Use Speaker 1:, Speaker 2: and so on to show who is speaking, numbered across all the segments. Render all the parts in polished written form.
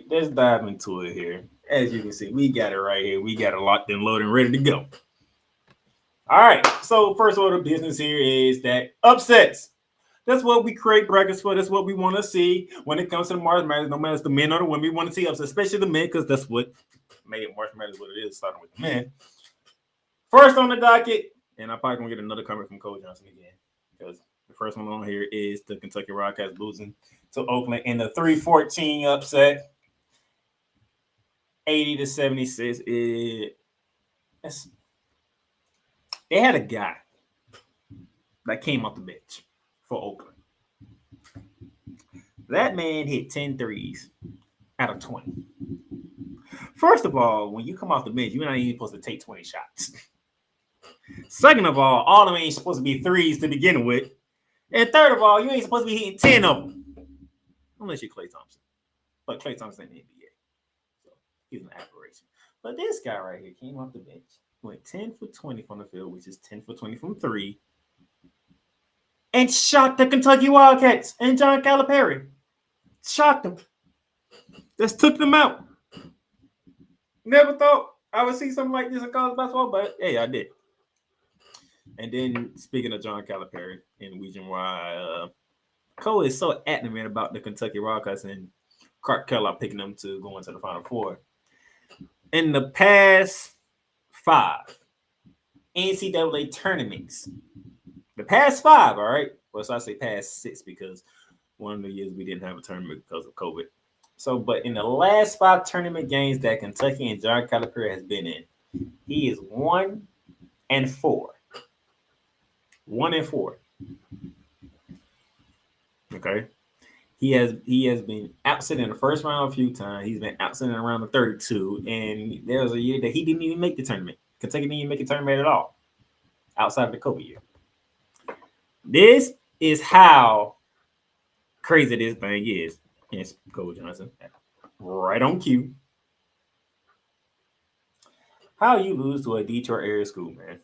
Speaker 1: Let's dive into it here. As you can see, we got it right here. We got it locked and loaded and ready to go. All right. So first order of business here is that upsets. That's what we create brackets for. That's what we want to see when it comes to the March Madness. No matter if it's the men or the women, we want to see upsets, especially the men, because that's what made March Madness what it is, starting with the men. First on the docket, and I'm probably gonna get another comment from Cole Johnson again, because the first one on here is the Kentucky Wildcats losing to Oakland in the 3-14 upset. 80-76. They had a guy that came off the bench for Oakland. That man hit 10 threes out of 20. First of all, when you come off the bench, you're not even supposed to take 20 shots. Second of all of them ain't supposed to be threes to begin with. And third of all, you ain't supposed to be hitting 10 of them. Unless you're Klay Thompson. But Klay Thompson in the NBA. So he's an aberration. But this guy right here came off the bench, went 10 for 20 from the field, which is 10 for 20 from three, and shocked the Kentucky Wildcats and John Calipari. Shocked them. Just took them out. Never thought I would see something like this in college basketball, but hey, I did. And then speaking of John Calipari and the reason why Cole is so adamant about the Kentucky Wildcats and Clark Kellogg picking them to go into the Final Four. In the past 5 NCAA tournaments, the past 5, all right? Well, so I say past 6 because one of the years we didn't have a tournament because of COVID. So, but in the last 5 tournament games that Kentucky and John Calipari has been in, he is 1-4. 1-4. Okay. He has been absent in the first round a few times. He's been absent in around the 32. And there was a year that he didn't even make the tournament. Kentucky didn't even make a tournament at all outside of the COVID year. This is how crazy this thing is. Yes, Cole Johnson. Right on cue. How you lose to a Detroit area school, man?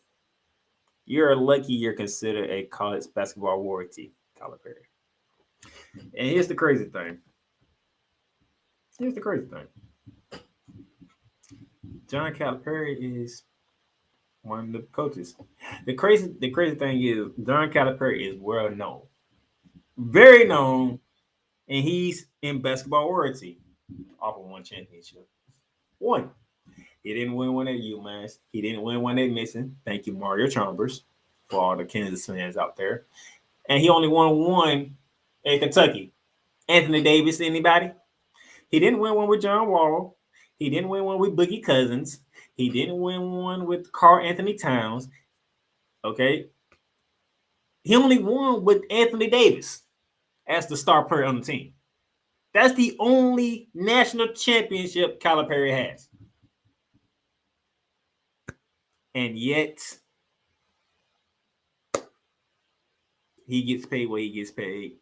Speaker 1: You're lucky you're considered a college basketball royalty, Calipari. And here's the crazy thing. John Calipari is one of the coaches. The crazy thing is John Calipari is well known, very known, and he's in basketball royalty off of one championship. One. He didn't win one at UMass. He didn't win one at Mason. Thank you, Mario Chalmers, for all the Kansas fans out there. And he only won one at Kentucky. Anthony Davis, anybody? He didn't win one with John Wall. He didn't win one with Boogie Cousins. He didn't win one with Karl Anthony Towns. Okay? He only won with Anthony Davis as the star player on the team. That's the only national championship Calipari has. And yet, he gets paid what he gets paid.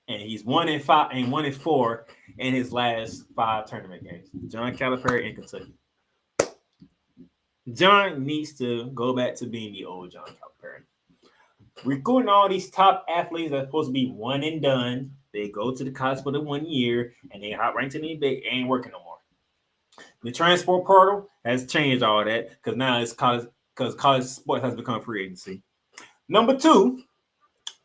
Speaker 1: And he's 1-5 and 1-4 in his last 5 tournament games. John Calipari in Kentucky. John needs to go back to being the old John Calipari. Recruiting all these top athletes that are supposed to be one and done. They go to the college for the 1 year and they hot ranked in the NBA. Ain't working no more. The transfer portal has changed all that because now it's college, because college sports has become free agency. Number 2,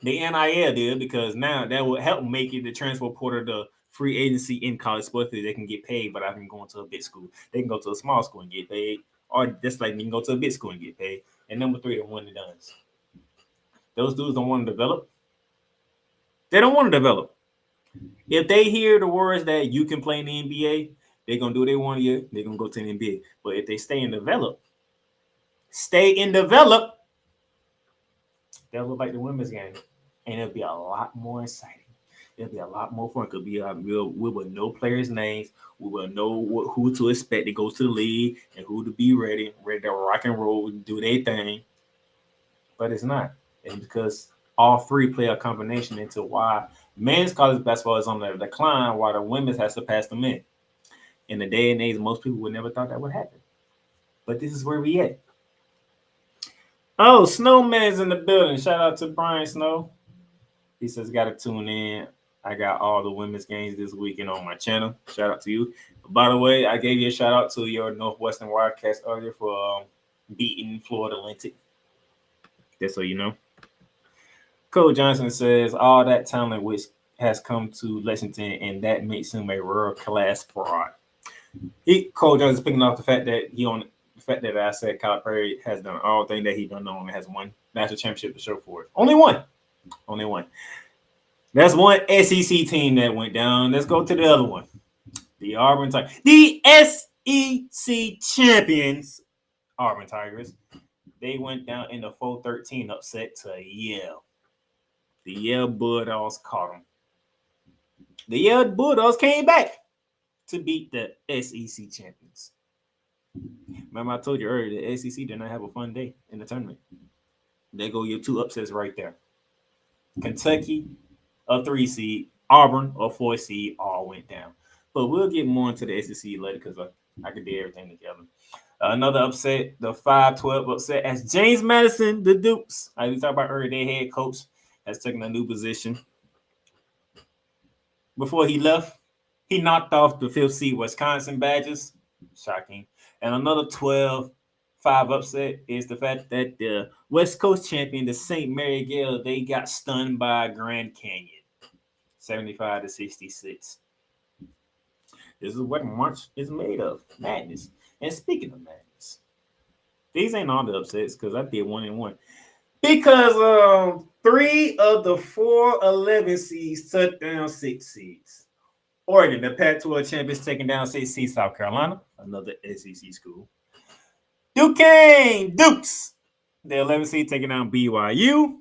Speaker 1: the NIL deal, because now that will help make it the transfer portal the free agency in college sports. They can get paid, but I can go into a big school. They can go to a small school and get paid, or just like you can go to a big school and get paid. And number 3, the one and dones. Those dudes don't want to develop. They don't want to develop. If they hear the words that you can play in the NBA, they're going to do what they want to do. They're going to go to the NBA. But if they stay and develop, they'll look like the women's game. And it'll be a lot more exciting. It'll be a lot more fun. Because we will know players' names. We will know who to expect to go to the league and who to be ready to rock and roll, do their thing. But it's not. It's because all 3 play a combination into why men's college basketball is on the decline while the women's has surpassed the men. In the day and age, most people would never thought that would happen. But this is where we at. Oh, Snowman's in the building. Shout out to Brian Snow. He says got to tune in. I got all the women's games this weekend on my channel. Shout out to you. By the way, I gave you a shout out to your Northwestern Wildcats earlier for beating Florida Atlantic. Just so you know. Coach Johnson says all that talent which has come to Lexington, and that makes him a world-class fraud. Coach Johnson is picking off the fact that I said Calipari has done all things that he done and has won national championship to show for it. Only one. That's one SEC team that went down. Let's go to the other one. The Auburn Tigers. The SEC champions, Auburn Tigers. They went down in the 4-13 upset to Yale. The Yale Bulldogs caught them. The Yale Bulldogs came back to beat the SEC champions. Remember, I told you earlier, the SEC did not have a fun day in the tournament. There go your two upsets right there. Kentucky, a 3 seed, Auburn, a 4 seed, all went down. But we'll get more into the SEC later because I could do everything together. Another upset, the 5-12 upset, as James Madison, the Dukes, as we talked about earlier, their head coach has taken a new position. Before he left, he knocked off the 5th seed Wisconsin Badgers. Shocking. And another 12-5 upset is the fact that the West Coast champion, the St. Mary Gale, they got stunned by Grand Canyon, 75-66. This is what March is made of, madness. And speaking of madness, these ain't all the upsets because I did 1-1. Because 3 of the 4 11 seeds took down 6 seeds. Oregon, the Pac-12 champions, taking down 6 seeds South Carolina, another SEC school. Duquesne Dukes, the 11 seed, taking down BYU.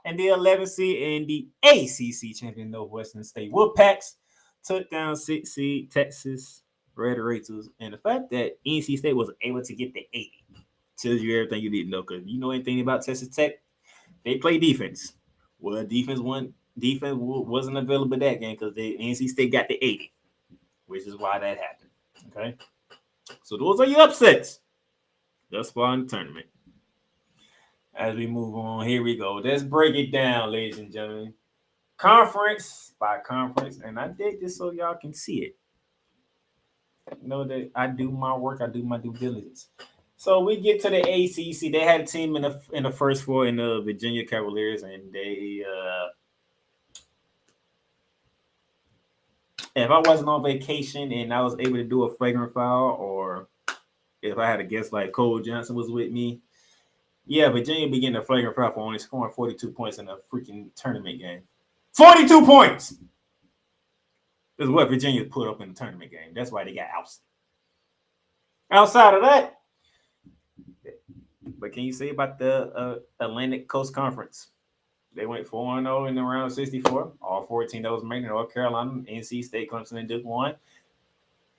Speaker 1: And the 11 seed and the ACC champion Northwestern State Wolfpacks took down 6 seed Texas Red Raiders. And the fact that NC State was able to get the 80 tells you everything you need to know. Because you know anything about Texas Tech, they play defense. Well, defense wasn't available that game because the NC State got the 80, which is why that happened. Okay, so those are your upsets thus far in the tournament. As we move on, here we go. Let's break it down, ladies and gentlemen. Conference by conference, and I did this so y'all can see it. Know that I do my work, I do my due diligence. So we get to the ACC. They had a team in the first 4 in the Virginia Cavaliers, and they if I wasn't on vacation and I was able to do a flagrant foul, or if I had a guest like Cole Johnson was with me, yeah, Virginia began a flagrant foul for only scoring 42 points in a freaking tournament game. 42 points! This is what Virginia put up in the tournament game. That's why they got ousted. Outside of that, but can you say about the Atlantic Coast Conference? They went 4-0 in the round of 64. All 14 of those made North Carolina, NC State, Clemson, and Duke won.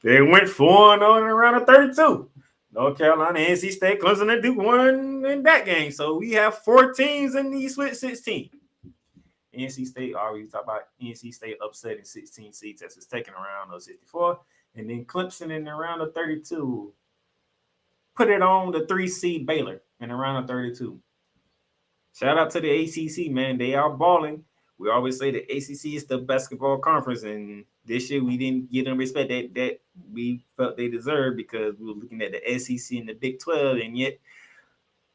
Speaker 1: They went 4-0 in the round of 32. North Carolina, NC State, Clemson, and Duke won in that game. So we have 4 teams in the Sweet 16. NC State, always talk about NC State upsetting 16 seeds. Texas taking a round of 64. And then Clemson in the round of 32. Put it on the 3 seed Baylor in the round of 32. Shout out to the ACC, man. They are balling. We always say the ACC is the basketball conference, and this year we didn't give them respect that we felt they deserved because we were looking at the SEC and the Big 12, and yet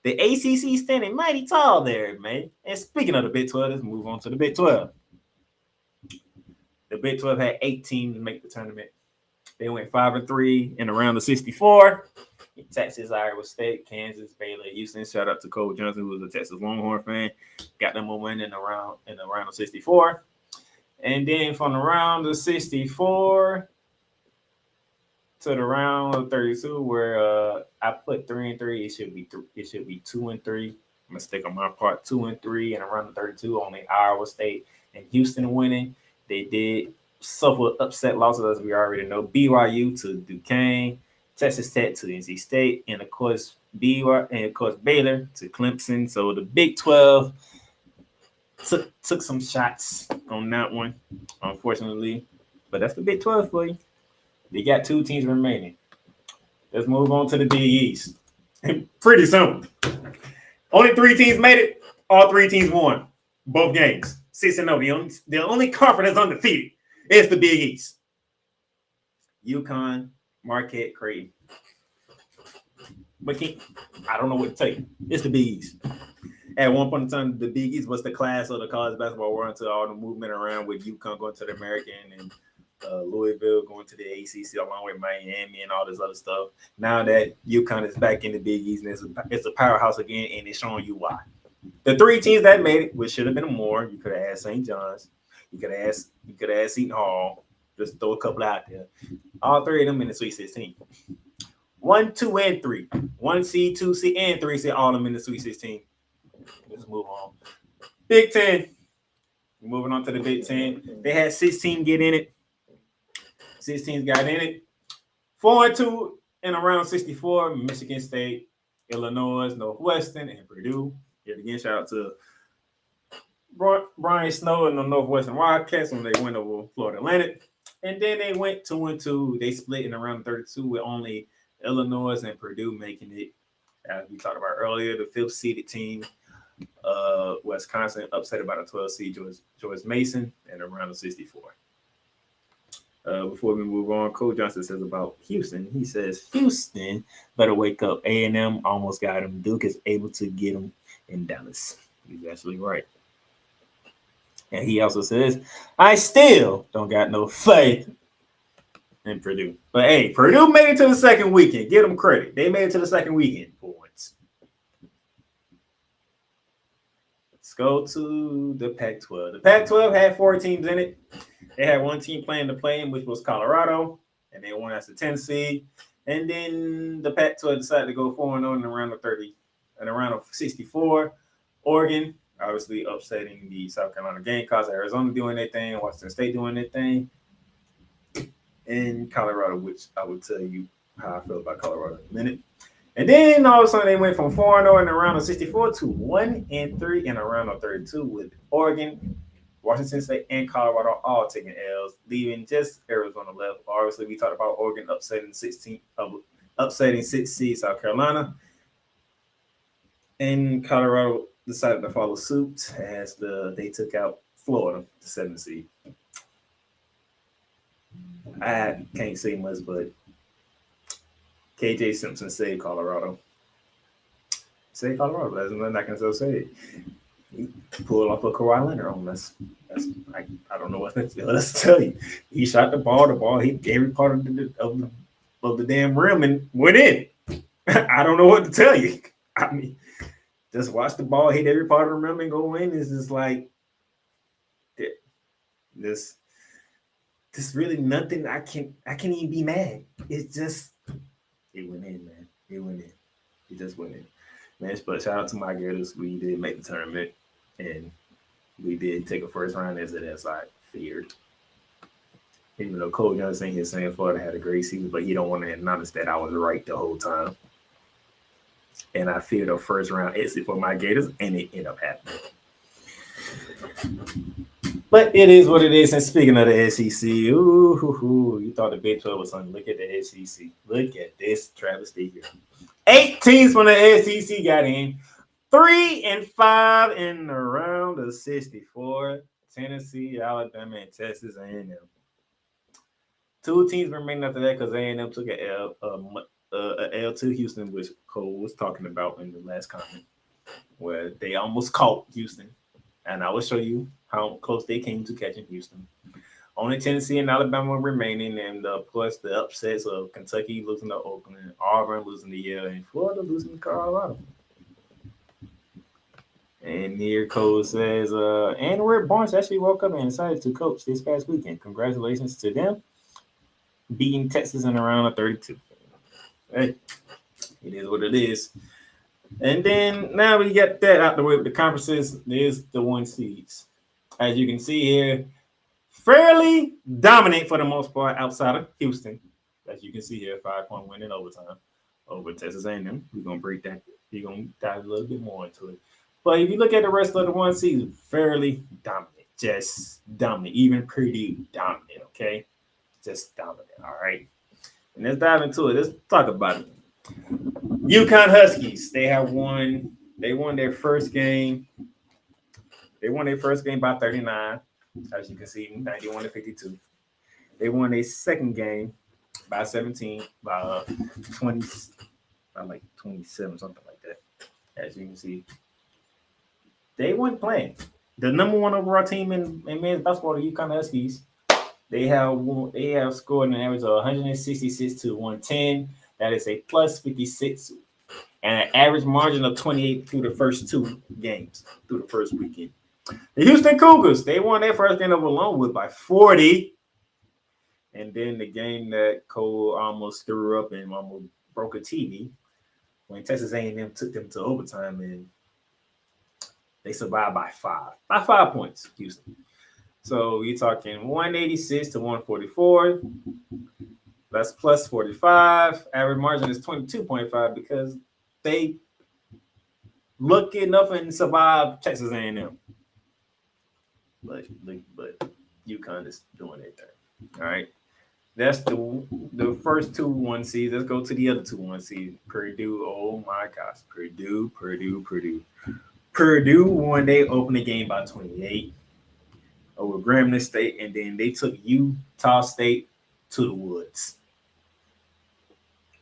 Speaker 1: the ACC standing mighty tall there, man. And speaking of the Big 12, let's move on to the Big 12. The Big 12 had 8 teams to make the tournament. They went 5-3 in the round of 64. Texas, Iowa State, Kansas, Baylor, Houston. Shout out to Cole Johnson, who was a Texas Longhorn fan. Got them a win in the round of 64. And then from the round of 64 to the round of 32, where I put 3-3, it should be 2-3. Mistake on my part, 2-3 in the round of 32. Only Iowa State and Houston winning. They did suffer upset losses, as we already know. BYU to Duquesne, Texas Tech to NC State, and of course Baylor to Clemson. So the Big 12 took some shots on that one, unfortunately. But that's the Big 12 for you. They got 2 teams remaining. Let's move on to the Big East. Pretty simple. Only 3 teams made it. All 3 teams won both games. 6-0. The only conference that's undefeated is the Big East. UConn, Marquette, Creighton. But I don't know what to tell you. It's the Big East. At one point in time, the Big East was the class of the college basketball world until all the movement around with UConn going to the American and Louisville going to the ACC along with Miami and all this other stuff. Now that UConn is back in the Big East and it's a powerhouse again, and it's showing you why. The three teams that made it, which should have been more, you could have asked St. John's, you could have asked Seton Hall, just throw a couple out there. All three of them in the Sweet 16. 1, 2, and 3. 1 seed, 2 seed, and 3 seed, all of them in the Sweet 16. Let's move on. Big Ten. Moving on to the Big Ten. They had 16 get in it. 16 got in it. 4-2 in around 64. Michigan State, Illinois, Northwestern, and Purdue. Yet again, shout out to Brian Snow and the Northwestern Wildcats when they went over Florida Atlantic. And then they went 2-2. They split in around 32 with only Illinois and Purdue making it. As we talked about earlier, the 5th seeded team, Wisconsin, upset by the 12th seed George Mason and around the 64. Before we move on, Coach Johnson says about Houston. He says, Houston better wake up. A&M almost got him. Duke is able to get him in Dallas. He's actually right. And he also says, I still don't got no faith in Purdue. But hey, Purdue made it to the second weekend. Give them credit. They made it to the second weekend for once. Let's go to the Pac-12. The Pac-12 had 4 teams in it. They had one team playing the play-in, which was Colorado, and they won as the 10th seed. And then the Pac-12 decided to go 4-0 in the round of 30, and around of 64. Oregon, obviously upsetting the South Carolina Gamecocks. Arizona doing their thing. Washington State doing their thing. And Colorado, which I will tell you how I feel about Colorado in a minute. And then all of a sudden they went from 4-0 in the round of 64 to 1-3 in a round of 32 with Oregon, Washington State, and Colorado all taking L's, leaving just Arizona left. Obviously, we talked about Oregon upsetting 6th seed South Carolina. And Colorado decided to follow suit as they took out Florida, the 7th seed. I can't say much, but KJ Simpson saved Colorado. Saved Colorado. That's nothing I can say it. He pulled off a Kawhi Leonard on us. I don't know what else to tell you. He shot the ball hit every part of the damn rim and went in. I don't know what to tell you. I mean, just watch the ball hit every part of the rim and go in. It's just like this really nothing. I can't even be mad. It's just it went in, man. It went in. It just went in. Man, but shout out to my Gators. We did make the tournament, and we did take a first round as I feared. Even though Coach Johnson here saying Florida had a great season, but he don't want to acknowledge that I was right the whole time. And I feared a first round exit for my Gators, and it ended up happening. But it is what it is. And speaking of the SEC, you thought the Big 12 was something. Look at the SEC. Look at this travesty here. 8 teams from the SEC got in. 3-5 in the round of 64. Tennessee, Alabama, and Texas A&M. 2 teams remained after that because A&M took a L to Houston, which Cole was talking about in the last comment, where they almost caught Houston. And I will show you how close they came to catching Houston. Only Tennessee and Alabama remaining, and plus the upsets of Kentucky losing to Oakland, Auburn losing to Yale, and Florida losing to Colorado. And here Cole says, and Rick Barnes actually woke up and decided to coach this past weekend. Congratulations to them, beating Texas in a round of 32. Hey, it is what it is. And then now we get that out the way with the conferences. There's the 1 seeds. As you can see here, fairly dominant for the most part outside of Houston. As you can see here, 5-point win in overtime over Texas A&M. We're going to break that. We're going to dive a little bit more into it. But if you look at the rest of the 1 seeds, fairly dominant. Just dominant. Even Purdue dominant, okay? Just dominant, all right? And let's dive into it. Let's talk about it. UConn Huskies, they won their first game. They won their first game by 39, as you can see, 91-52. They won their second game by 17, by 20, by like 27, something like that. As you can see, they weren't playing. The number one overall team in men's basketball, the UConn Huskies, they have scored an average of 166 to 110. That is a plus 56 and an average margin of 28 through the first two games, through the first weekend. The Houston Cougars, they won their first game over Longwood by 40. And then the game that Cole almost threw up and almost broke a TV when Texas A&M took them to overtime and they survived by 5 points, Houston. So you're talking 186 to 144. That's plus 45. Average margin is 22.5 because they look enough and survive Texas A&M. But UConn is doing their thing. All right. That's the first 2 1 seeds. Let's go to the other 2 1 seeds. Purdue. Oh my gosh. Purdue. Purdue won their opening game by 28 over Grambling State, and then they took Utah State to the woods.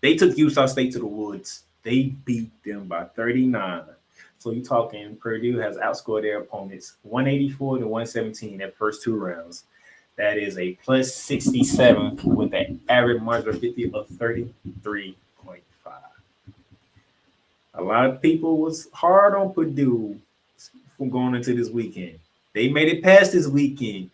Speaker 1: They beat them by 39. So you're talking Purdue has outscored their opponents 184 to 117 in their first 2 rounds. That is a plus 67 with an average margin of 33.5. A lot of people was hard on Purdue from going into this weekend. They made it past this weekend.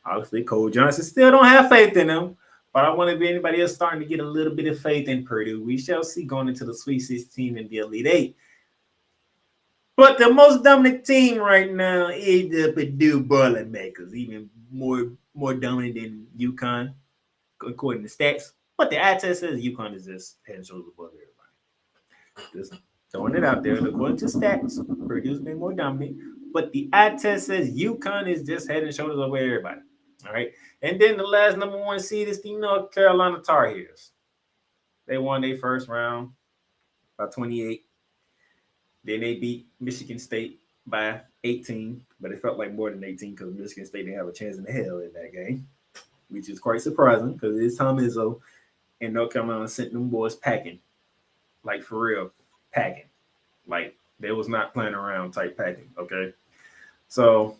Speaker 1: Obviously, Cole Johnson still don't have faith in them. But I want to be anybody else starting to get a little bit of faith in Purdue. We shall see going into the Sweet 16 and the Elite 8. But the most dominant team right now is the Purdue Boilermakers, even more dominant than UConn, according to stats. But the eye test says UConn is just head and shoulders above everybody. Just throwing it out there. According to stats, Purdue's been more dominant. But the eye test says UConn is just head and shoulders over everybody. All right. And then the last number 1 seed is the North Carolina Tar Heels. They won their first round by 28. Then they beat Michigan State by 18, but it felt like more than 18 because Michigan State didn't have a chance in hell in that game, which is quite surprising because it's Tom Izzo and North Carolina sent them boys packing, like for real, packing. Like they was not playing around type packing, okay? So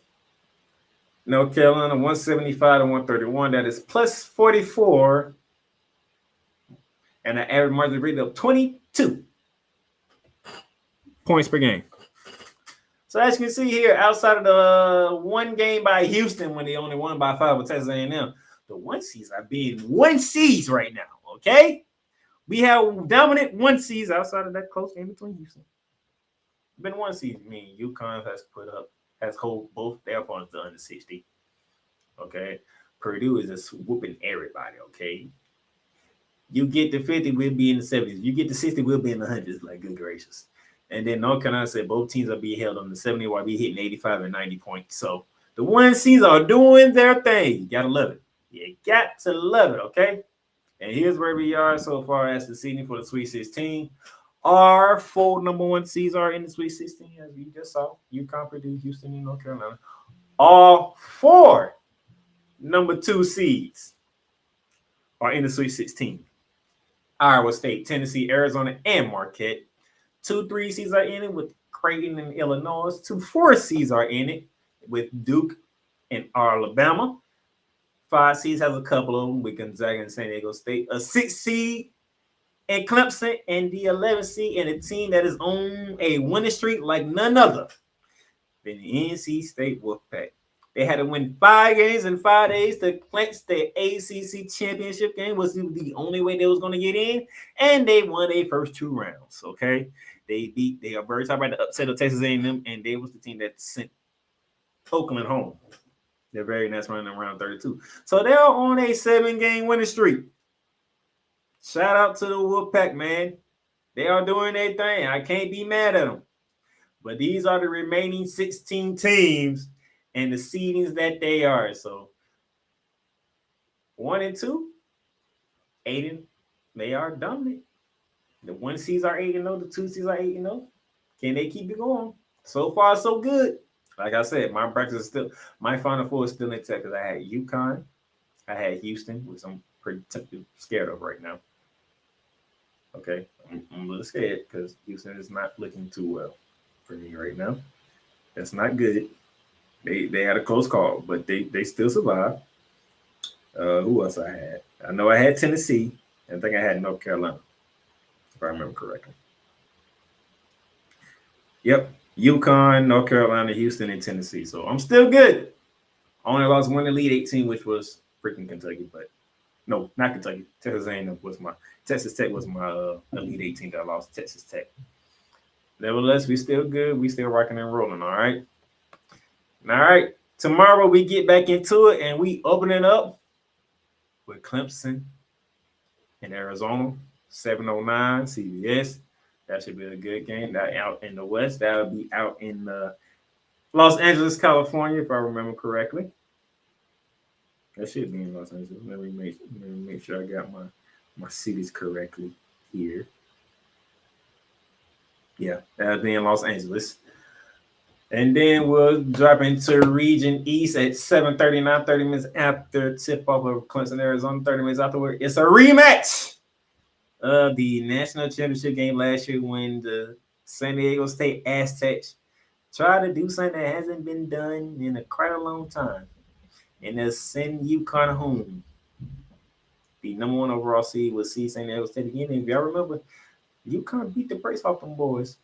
Speaker 1: North Carolina 175 to 131. That is plus 44 and an average margin rate of 22 points per game. So as you can see here, outside of the 1 game by Houston when they only won by 5 with Texas A&M, the 1 seeds are being 1 seeds right now, okay? We have dominant 1 seeds outside of that close game between Houston. Been 1 seed. I mean, UConn has hold both their opponents to under 60. Okay? Purdue is just whooping everybody, okay? You get to 50, we'll be in the 70s. You get to 60, we'll be in the 100s, like good gracious. And then North Carolina said both teams are being held on the 70 while we hitting 85 and 90 points. So the 1 seeds are doing their thing. You gotta love it. You got to love it, okay? And here's where we are so far as the seeding for the Sweet 16. Our 4 number 1 seeds are in the Sweet 16, as we just saw. UConn, Purdue, Houston, and North Carolina. All 4 number 2 seeds are in the Sweet 16. Iowa State, Tennessee, Arizona, and Marquette. 2 3 seeds are in it with Creighton and Illinois. 2 4 seeds are in it with Duke and Alabama. 5 seeds has a couple of them with Gonzaga and San Diego State. A 6 seed and Clemson, and the 11th seed and a team that is on a winning streak like none other than the NC State Wolfpack. They had to win 5 games in 5 days to clinch the ACC championship game. Was the only way they was going to get in, and they won their first 2 rounds. Okay, they are very top by the upset of Texas A&M, and they was the team that sent Oakland home. Their very next round in round 32. So they're on a 7-game winning streak. Shout out to the Wolfpack, man. They are doing their thing. I can't be mad at them. But these are the remaining 16 teams and the seedings that they are. So 1 and 2, 8 they are dominant. The 1 seeds are 8-0, the 2 seeds are 8-0. Can they keep it going? So far, so good. Like I said, my Final Four is still intact because I had UConn, I had Houston, which I'm pretty scared of right now. Okay, I'm a little scared because Houston is not looking too well for me right now. That's not good. They had a close call, but they still survived. Who else I had? I know I had Tennessee. I think I had North Carolina, if I remember correctly. Yep, UConn, North Carolina, Houston, and Tennessee. So I'm still good. Only lost one Elite 18, which was freaking Kentucky, but no, not Kentucky. Texas Tech was my Elite 18 that I lost. Texas Tech. Nevertheless, we still good. We still rocking and rolling. All right. All right. Tomorrow we get back into it and we open it up with Clemson in Arizona, 7:09 CBS. That should be a good game. That out in the West. That'll be out in Los Angeles, California, if I remember correctly. That should be in Los Angeles. Let me make sure I got my cities correctly here. Yeah, that'll be in Los Angeles. And then we'll drop into Region East at 7:39, 30 minutes after tip off of Clemson, Arizona, 30 minutes afterward. It's a rematch of the national championship game last year when the San Diego State Aztecs tried to do something that hasn't been done in quite a long time. And that's send UConn home. The number one overall seed will see San Diego State again. And if y'all remember, UConn beat the brakes off them boys.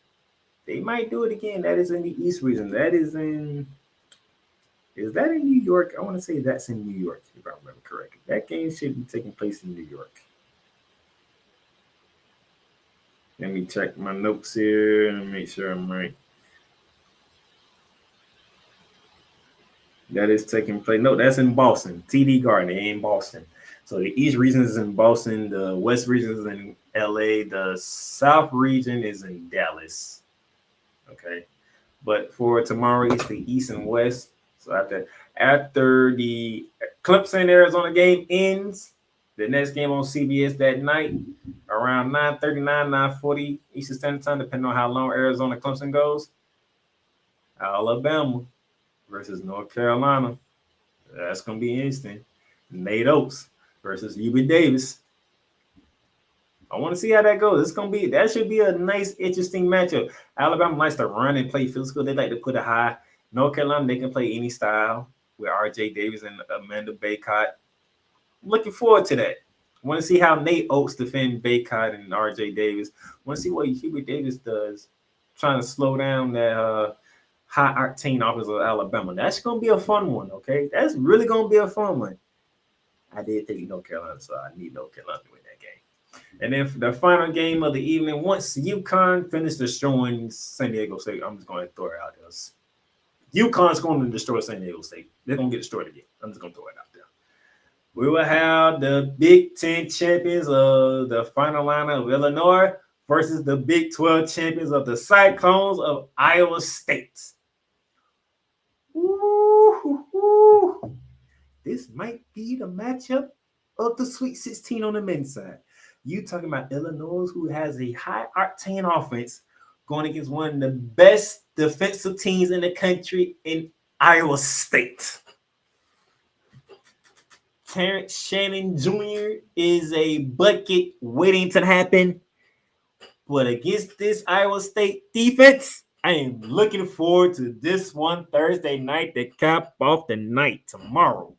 Speaker 1: They might do it again. That is in the East region. Is that in New York? I want to say that's in New York, if I remember correctly. That game should be taking place in New York. Let me check my notes here and make sure I'm right. That is taking place. No, that's in Boston. TD Garden in Boston. So the East region is in Boston. The West region is in LA. The South region is in Dallas. Okay. But for tomorrow, it's the East and West. So after the Clemson Arizona game ends, the next game on CBS that night, around 9:39, 9:40 Eastern Standard Time, depending on how long Arizona Clemson goes. Alabama versus North Carolina. That's gonna be interesting. Nate Oates versus UB Davis. I want to see how that goes. That should be a nice, interesting matchup. Alabama likes to run and play physical. They like to put it high. North Carolina, they can play any style with RJ Davis and Amanda Baycott. I'm looking forward to that. Want to see how Nate Oates defend Baycott and RJ Davis. Want to see what Hubert Davis does, trying to slow down that high octane offense of Alabama. That's going to be a fun one, okay? That's really going to be a fun one. I did take North Carolina, so I need North Carolina to win that game. And then for the final game of the evening, once UConn finished destroying San Diego State, I'm just going to throw it out there. UConn's going to destroy San Diego State. They're going to get destroyed again. I'm just going to throw it out there. We will have the Big Ten champions of the final lineup of Illinois versus the Big 12 champions of the Cyclones of Iowa State. Ooh. This might be the matchup of the Sweet 16 on the men's side. You talking about Illinois, who has a high octane offense, going against one of the best defensive teams in the country in Iowa State. Terrence Shannon Jr. is a bucket waiting to happen. But against this Iowa State defense, I am looking forward to this one Thursday night to cap off the night tomorrow.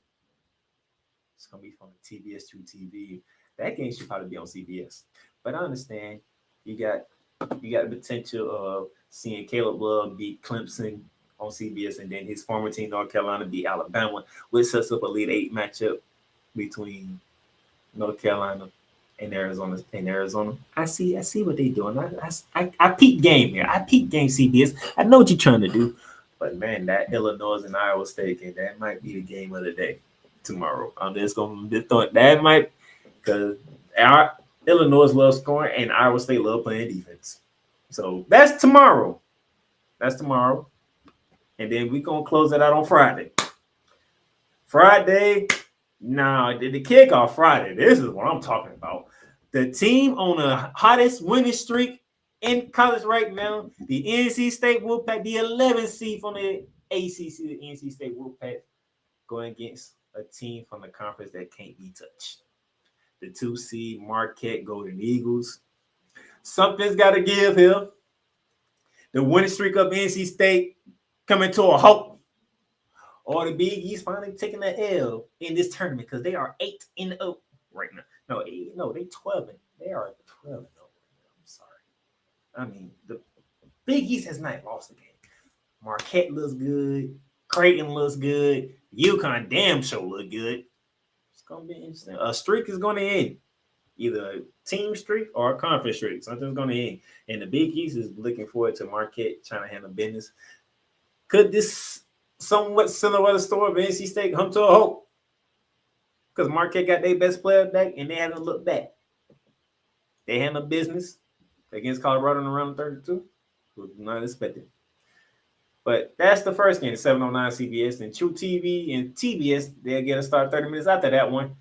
Speaker 1: It's going to be fun. TBS 2 TV. That game should probably be on CBS. But I understand you got the potential of seeing Caleb Love beat Clemson on CBS and then his former team, North Carolina, beat Alabama, which sets up a Elite 8 matchup between North Carolina and Arizona. I see what they're doing. I peak game here. I peak game CBS. I know what you're trying to do. But man, that Illinois and Iowa State game, that might be the game of the day tomorrow. I'm just going to throw it. That might, because Illinois love scoring and Iowa State love playing defense. So that's tomorrow. And then we're going to close it out on Friday. Now, the kickoff Friday, this is what I'm talking about. The team on the hottest winning streak in college right now, the NC State Wolfpack, the 11th seed from the ACC to NC State Wolfpack going against a team from the conference that can't be touched. The 2 seed Marquette Golden Eagles. Something's got to give here. The winning streak of NC State coming to a halt. Or the Big East finally taking the L in this tournament because they are 8-0 right now. No, they 12. They are 12-0. I'm sorry. I mean, the Big East has not lost a game. Marquette looks good. Creighton looks good. UConn damn sure look good. It's gonna be interesting. A streak is gonna end. Either a team streak or a conference streak. Something's gonna end. And the Big East is looking forward to Marquette trying to handle business. Could this somewhat similar story of NC State come to a halt? Because Marquette got their best player back and they haven't looked back. They handled business against Colorado in the round of 32. Was not expected. But that's the first game, 7:09 CBS and True TV and TBS. They'll get a start 30 minutes after that one.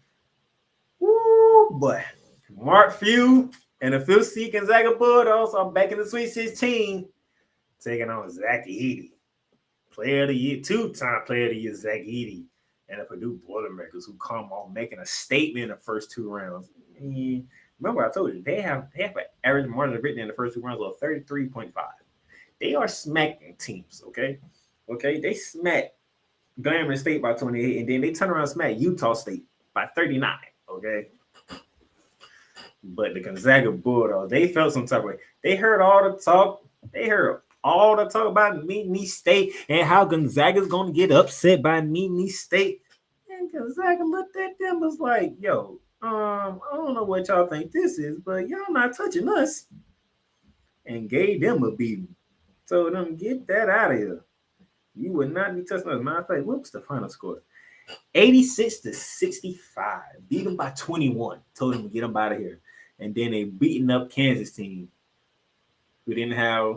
Speaker 1: Woo, boy. Mark Few and the 5th seed Gonzaga Bulldogs are back in the Sweet 16, taking on Zach Edey. Player of the year, 2-time player of the year, Zach Edey, and the Purdue Boilermakers who come off making a statement in the first 2 rounds. And remember, I told you, they have an average margin of victory in the first 2 rounds of 33.5. They are smacking teams, okay? They smacked Grambling State by 28, and then they turn around and smack Utah State by 39, okay? But the Gonzaga Bulldogs, they felt some type of way. They heard all the talk. They heard all the talk about Nittany State and how Gonzaga's going to get upset by Nittany State. And Gonzaga looked at them and was like, yo, I don't know what y'all think this is, but y'all not touching us. And gave them a beating. Told them, get that out of here. You would not be touching us. Matter of fact, what was the final score? 86-65. Beat them by 21. Told them to get them out of here. And then they beating up Kansas team who didn't have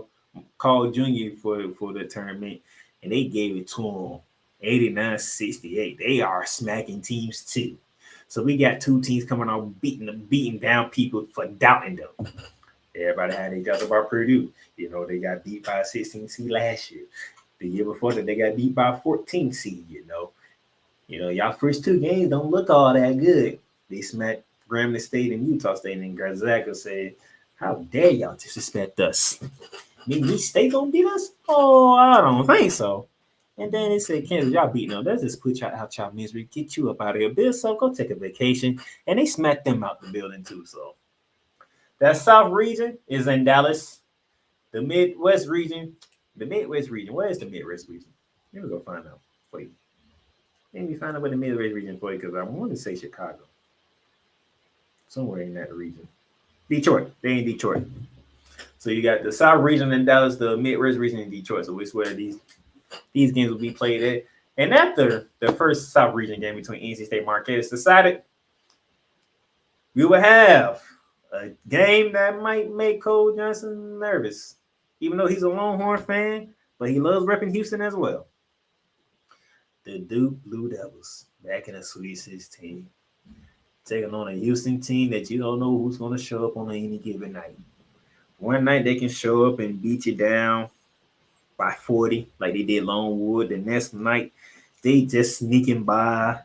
Speaker 1: Carl Jr. for the tournament. And they gave it to them 89-68. They are smacking teams too. So we got 2 teams coming on beating down people for doubting them. Everybody had their doubts about Purdue. You know, they got beat by a 16 seed last year. The year before that, they got beat by a 14 seed, you know. Y'all first 2 games don't look all that good. They smacked Grambling State and Utah State, and Gonzaga said, how dare y'all disrespect us? Nittany State gonna beat us? Oh, I don't think so. And then they said, Kansas, y'all beating them. Let's just put y'all out y'all misery, get you up out of here. Bill Self, go take a vacation. And they smacked them out the building too, so. That South region is in Dallas. The Midwest region. Where is the Midwest region? Let me go find out for you. Let me find out what the Midwest region for you because I want to say Chicago. Somewhere in that region. Detroit. They in Detroit. So you got the South region in Dallas, the Midwest region in Detroit. So it's where these games will be played at. And after the first South region game between NC State and Marquette is decided, we will have a game that might make Cole Johnson nervous, even though he's a Longhorn fan, but he loves repping Houston as well. The Duke Blue Devils back in the Sweet 16, taking on a Houston team that you don't know who's going to show up on any given night. One night they can show up and beat you down by 40 like they did Longwood. The next night they just sneaking by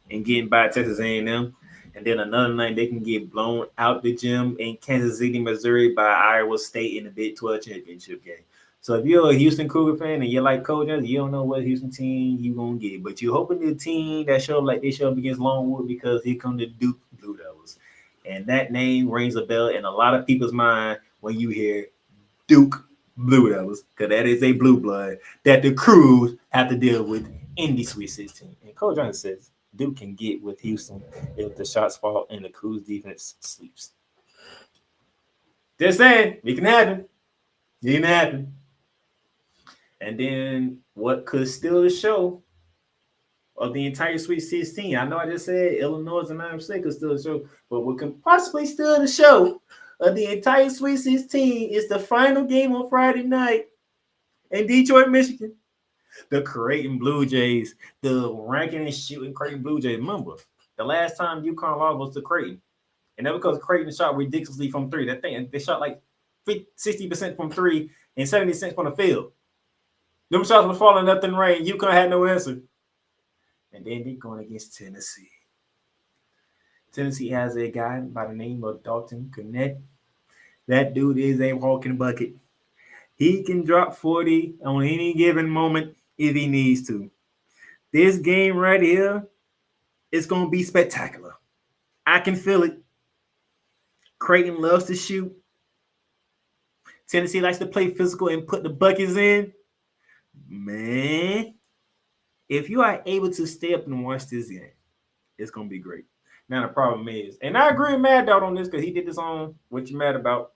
Speaker 1: and getting by Texas A&M. And then another night, they can get blown out the gym in Kansas City, Missouri by Iowa State in the Big 12 championship game. So if you're a Houston Cougar fan and you like Cole Johnson, you don't know what Houston team you're going to get. But you're hoping the team that show up like they show up against Longwood because here come the Duke Blue Devils. And that name rings a bell in a lot of people's mind when you hear Duke Blue Devils, because that is a blue blood that the Crews have to deal with in the Sweet 16. And Cole Johnson says, Duke can get with Houston if the shots fall and the Cougs defense sleeps. Just saying, it can happen. It can happen. And then what could steal the show of the entire Sweet 16? I know I just said Illinois and Iowa State could steal the show, but what can possibly steal the show of the entire Sweet 16 is the final game on Friday night in Detroit, Michigan. The Creighton Blue Jays, the ranking and shooting Creighton Blue Jays. Remember, the last time UConn lost was to Creighton. And that because Creighton shot ridiculously from 3. That thing, they shot like 60% from 3 and 70% from the field. Them shots were falling left and right. UConn had no answer. And then they're going against Tennessee. Tennessee has a guy by the name of Dalton Connect. That dude is a walking bucket. He can drop 40 on any given moment if he needs to. This game right here is going to be spectacular. I can feel it. Creighton loves to shoot. Tennessee likes to play physical and put the buckets in. Man, if you are able to stay up and watch this game, it's going to be great. Now, the problem is, and I agree with Mad Dog on this because he did this on What You Mad About.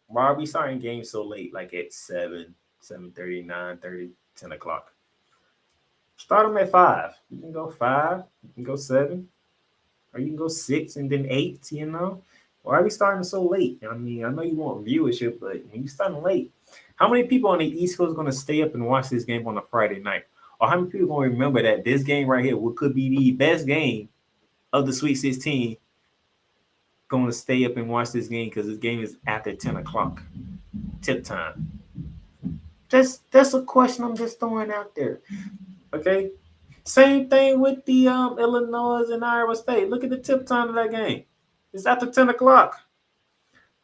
Speaker 1: Why are we starting games so late, like at 7, 7:30, 9:30, 10 o'clock? Start them at 5. You can go 5, you can go 7, or you can go 6 and then 8, you know? Why are we starting so late? I mean, I know you want viewership, but when you starting late, how many people on the East Coast are going to stay up and watch this game on a Friday night? Or how many people are going to remember that this game right here could be the best game of the Sweet 16 going to stay up and watch this game because this game is after 10 o'clock tip time? That's a question I'm just throwing out there. Okay? Same thing with the Illinois and Iowa State. Look at the tip time of that game. It's after 10 o'clock.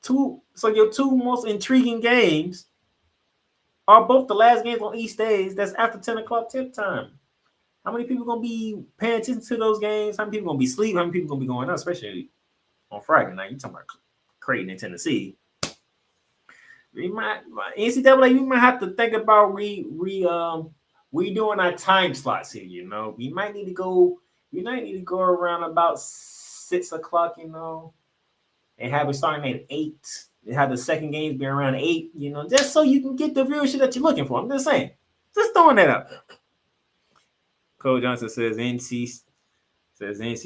Speaker 1: So your two most intriguing games are both the last games on each days. That's after 10 o'clock tip time. How many people going to be paying attention to those games? How many people going to be asleep? How many people going to be going out, especially on Friday night? You're talking about Creighton in Tennessee. NCAA, we might have to think about redoing our time slots here. You know, we might need to go around about 6 o'clock. You know, and have it starting at 8. And have the second games be around 8. You know, just so you can get the viewership that you're looking for. I'm just saying, just throwing that up. Cole Johnson says NC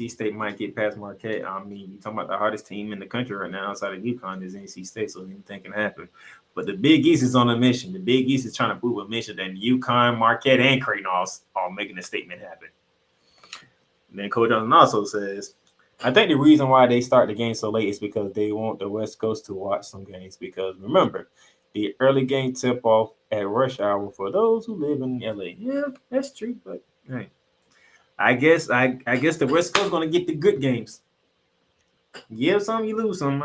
Speaker 1: State might get past Marquette. I mean, you're talking about the hardest team in the country right now outside of UConn is NC State, so anything can happen. But the Big East is on a mission. The Big East is trying to prove a mission that UConn, Marquette, and Creighton all making a statement happen. And then Cole Johnson also says, I think the reason why they start the game so late is because they want the West Coast to watch some games. Because remember, the early game tip-off at rush hour for those who live in LA. Yeah, that's true, but hey. I guess the West Coast gonna get the good games. Give some, you lose some.